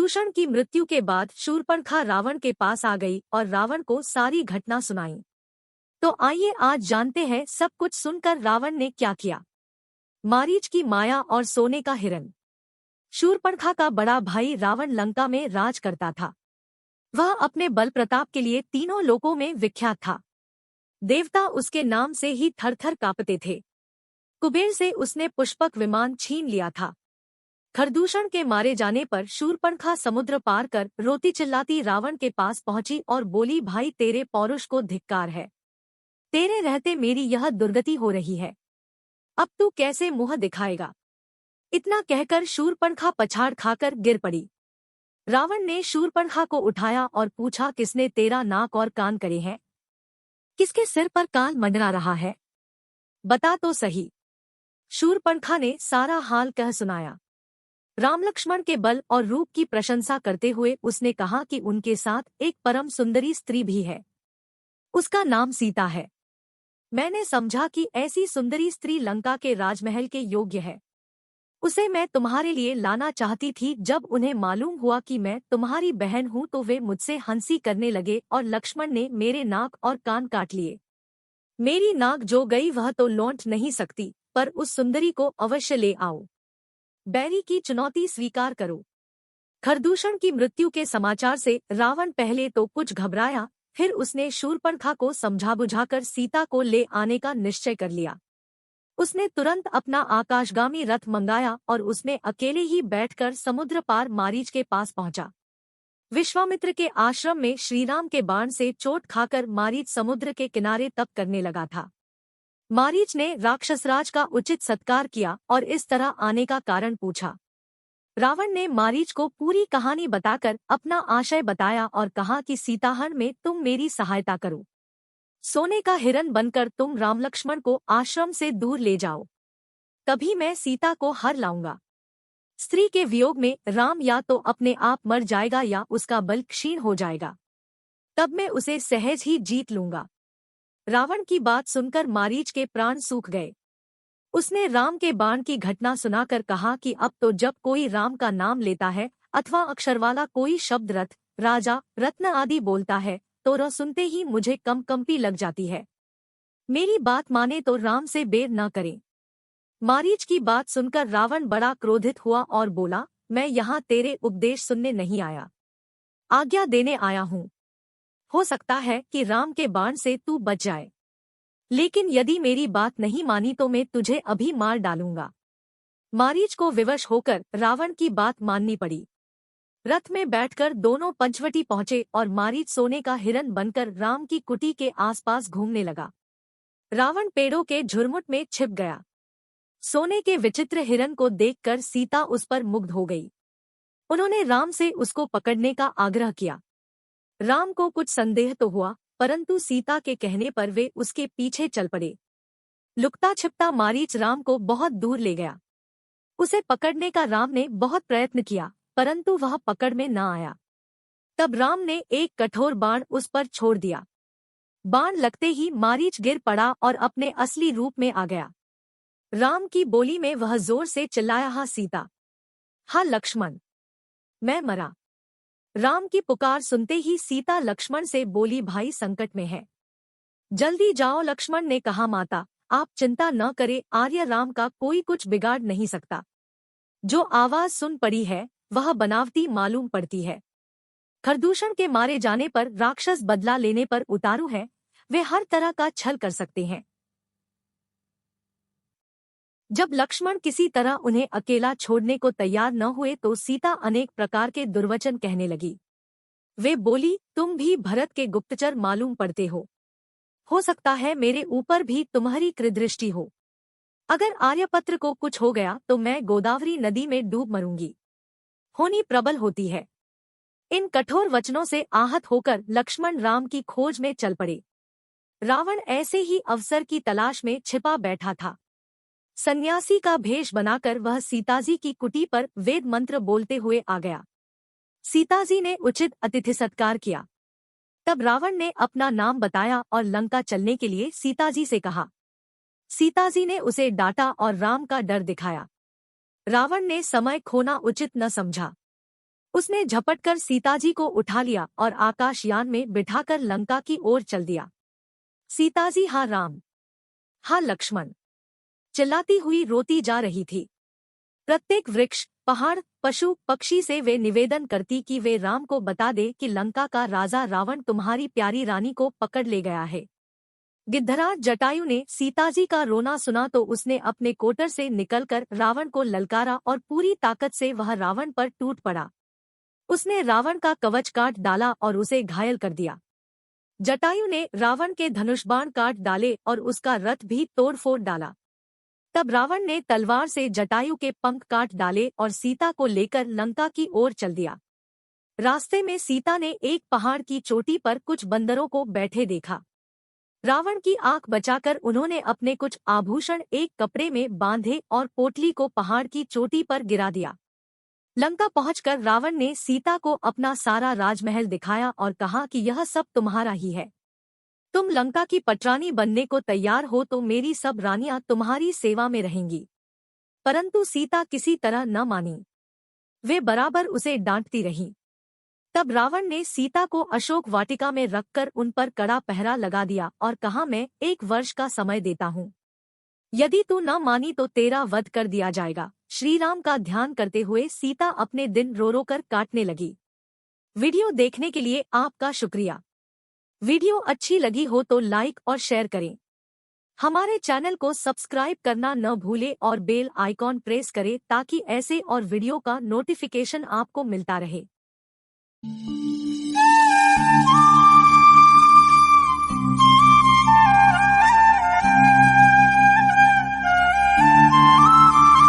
खरदूषण की मृत्यु के बाद शूर्पणखा रावण के पास आ गई और रावण को सारी घटना सुनाई। तो आइए आज जानते हैं सब कुछ सुनकर रावण ने क्या किया। मारीच की माया और सोने का हिरन। शूर्पणखा का बड़ा भाई रावण लंका में राज करता था। वह अपने बल प्रताप के लिए तीनों लोकों में विख्यात था। देवता उसके नाम से ही थर-थर कांपते थे। कुबेर से उसने पुष्पक विमान छीन लिया था। खरदूषण के मारे जाने पर शूर्पणखा समुद्र पार कर रोती चिल्लाती रावण के पास पहुंची और बोली, भाई तेरे पौरुष को धिक्कार है। तेरे रहते मेरी यह दुर्गति हो रही है। अब तू कैसे मुंह दिखाएगा। इतना कहकर शूर्पणखा पछाड़ खाकर गिर पड़ी। रावण ने शूर्पणखा को उठाया और पूछा, किसने तेरा नाक और कान करे हैं? किसके सिर पर काल मंडरा रहा है? बता तो सही। शूर्पणखा ने सारा हाल कह सुनाया। राम लक्ष्मण के बल और रूप की प्रशंसा करते हुए उसने कहा कि उनके साथ एक परम सुंदरी स्त्री भी है। उसका नाम सीता है। मैंने समझा कि ऐसी सुंदरी स्त्री लंका के राजमहल के योग्य है। उसे मैं तुम्हारे लिए लाना चाहती थी। जब उन्हें मालूम हुआ कि मैं तुम्हारी बहन हूं तो वे मुझसे हंसी करने लगे और लक्ष्मण ने मेरे नाक और कान काट लिए। मेरी नाक जो गई वह तो लौट नहीं सकती, पर उस सुंदरी को अवश्य ले आओ। बैरी की चुनौती स्वीकार करो। खरदूषण की मृत्यु के समाचार से रावण पहले तो कुछ घबराया, फिर उसने शूर्पणखा को समझा बुझाकर सीता को ले आने का निश्चय कर लिया। उसने तुरंत अपना आकाशगामी रथ मंगाया और उसमें अकेले ही बैठकर समुद्र पार मारीच के पास पहुंचा। विश्वामित्र के आश्रम में श्रीराम के बाण से चोट खाकर मारीच समुद्र के किनारे तप करने लगा था। मारीच ने राक्षसराज का उचित सत्कार किया और इस तरह आने का कारण पूछा। रावण ने मारीच को पूरी कहानी बताकर अपना आशय बताया और कहा कि सीताहरण में तुम मेरी सहायता करो। सोने का हिरन बनकर तुम राम लक्ष्मण को आश्रम से दूर ले जाओ। तभी मैं सीता को हर लाऊंगा। स्त्री के वियोग में राम या तो अपने आप मर जाएगा या उसका बल क्षीण हो जाएगा। तब मैं उसे सहज ही जीत लूंगा। रावण की बात सुनकर मारीच के प्राण सूख गए। उसने राम के बाण की घटना सुनाकर कहा कि अब तो जब कोई राम का नाम लेता है अथवा अक्षर वाला कोई शब्द रथ, राजा, रत्न आदि बोलता है तो वह सुनते ही मुझे कंपी लग जाती है। मेरी बात माने तो राम से बैर न करे। मारीच की बात सुनकर रावण बड़ा क्रोधित हुआ और बोला, मैं यहाँ तेरे उपदेश सुनने नहीं आया, आज्ञा देने आया हूँ। हो सकता है कि राम के बाण से तू बच जाए, लेकिन यदि मेरी बात नहीं मानी तो मैं तुझे अभी मार डालूंगा। मारीच को विवश होकर रावण की बात माननी पड़ी। रथ में बैठकर दोनों पंचवटी पहुंचे और मारीच सोने का हिरन बनकर राम की कुटी के आसपास घूमने लगा। रावण पेड़ों के झुरमुट में छिप गया। सोने के विचित्र हिरन को देखकर सीता उस पर मुग्ध हो गई। उन्होंने राम से उसको पकड़ने का आग्रह किया। राम को कुछ संदेह तो हुआ, परंतु सीता के कहने पर वे उसके पीछे चल पड़े। लुकता छिपता मारीच राम को बहुत दूर ले गया। उसे पकड़ने का राम ने बहुत प्रयत्न किया, परंतु वह पकड़ में न आया। तब राम ने एक कठोर बाण उस पर छोड़ दिया। बाण लगते ही मारीच गिर पड़ा और अपने असली रूप में आ गया। राम की बोली में वह जोर से चिल्लाया, हाँ सीता, हाँ लक्ष्मण, मैं मरा। राम की पुकार सुनते ही सीता लक्ष्मण से बोली, भाई संकट में है, जल्दी जाओ। लक्ष्मण ने कहा, माता आप चिंता न करें, आर्य राम का कोई कुछ बिगाड़ नहीं सकता। जो आवाज सुन पड़ी है वह बनावटी मालूम पड़ती है। खरदूषण के मारे जाने पर राक्षस बदला लेने पर उतारू हैं, वे हर तरह का छल कर सकते हैं। जब लक्ष्मण किसी तरह उन्हें अकेला छोड़ने को तैयार न हुए तो सीता अनेक प्रकार के दुर्वचन कहने लगी। वे बोली, तुम भी भरत के गुप्तचर मालूम पड़ते हो सकता है मेरे ऊपर भी तुम्हारी कृदृष्टि हो। अगर आर्यपत्र को कुछ हो गया तो मैं गोदावरी नदी में डूब मरूंगी। होनी प्रबल होती है। इन कठोर वचनों से आहत होकर लक्ष्मण राम की खोज में चल पड़े। रावण ऐसे ही अवसर की तलाश में छिपा बैठा था। सन्यासी का भेष बनाकर वह सीताजी की कुटी पर वेद मंत्र बोलते हुए आ गया। सीताजी ने उचित अतिथि सत्कार किया। तब रावण ने अपना नाम बताया और लंका चलने के लिए सीताजी से कहा। सीताजी ने उसे डांटा और राम का डर दिखाया। रावण ने समय खोना उचित न समझा। उसने झपटकर सीताजी को उठा लिया और आकाशयान में बिठाकर लंका की ओर चल दिया। सीताजी हाँ राम, हाँ लक्ष्मण, चिल्लाती हुई रोती जा रही थी। प्रत्येक वृक्ष, पहाड़, पशु पक्षी से वे निवेदन करती कि वे राम को बता दे कि लंका का राजा रावण तुम्हारी प्यारी रानी को पकड़ ले गया है। गिद्धराज जटायु ने सीताजी का रोना सुना तो उसने अपने कोटर से निकलकर रावण को ललकारा और पूरी ताकत से वह रावण पर टूट पड़ा। उसने रावण का कवच काट डाला और उसे घायल कर दिया। जटायु ने रावण के धनुष बाण काट डाले और उसका रथ भी तोड़-फोड़ डाला। तब रावण ने तलवार से जटायु के पंख काट डाले और सीता को लेकर लंका की ओर चल दिया। रास्ते में सीता ने एक पहाड़ की चोटी पर कुछ बंदरों को बैठे देखा। रावण की आंख बचाकर उन्होंने अपने कुछ आभूषण एक कपड़े में बांधे और पोटली को पहाड़ की चोटी पर गिरा दिया। लंका पहुंचकर रावण ने सीता को अपना सारा राजमहल दिखाया और कहा कि यह सब तुम्हारा ही है। तुम लंका की पटरानी बनने को तैयार हो तो मेरी सब रानियां तुम्हारी सेवा में रहेंगी। परंतु सीता किसी तरह न मानी। वे बराबर उसे डांटती रहीं। तब रावण ने सीता को अशोक वाटिका में रखकर उन पर कड़ा पहरा लगा दिया और कहा मैं 1 वर्ष का समय देता हूँ। यदि तू न मानी तो तेरा वध कर दिया जाएगा। श्री राम का ध्यान करते हुए सीता अपने दिन रो रो कर काटने लगी। वीडियो देखने के लिए आपका शुक्रिया। वीडियो अच्छी लगी हो तो लाइक और शेयर करें। हमारे चैनल को सब्सक्राइब करना न भूले और बेल आइकॉन प्रेस करें ताकि ऐसे और वीडियो का नोटिफिकेशन आपको मिलता रहे।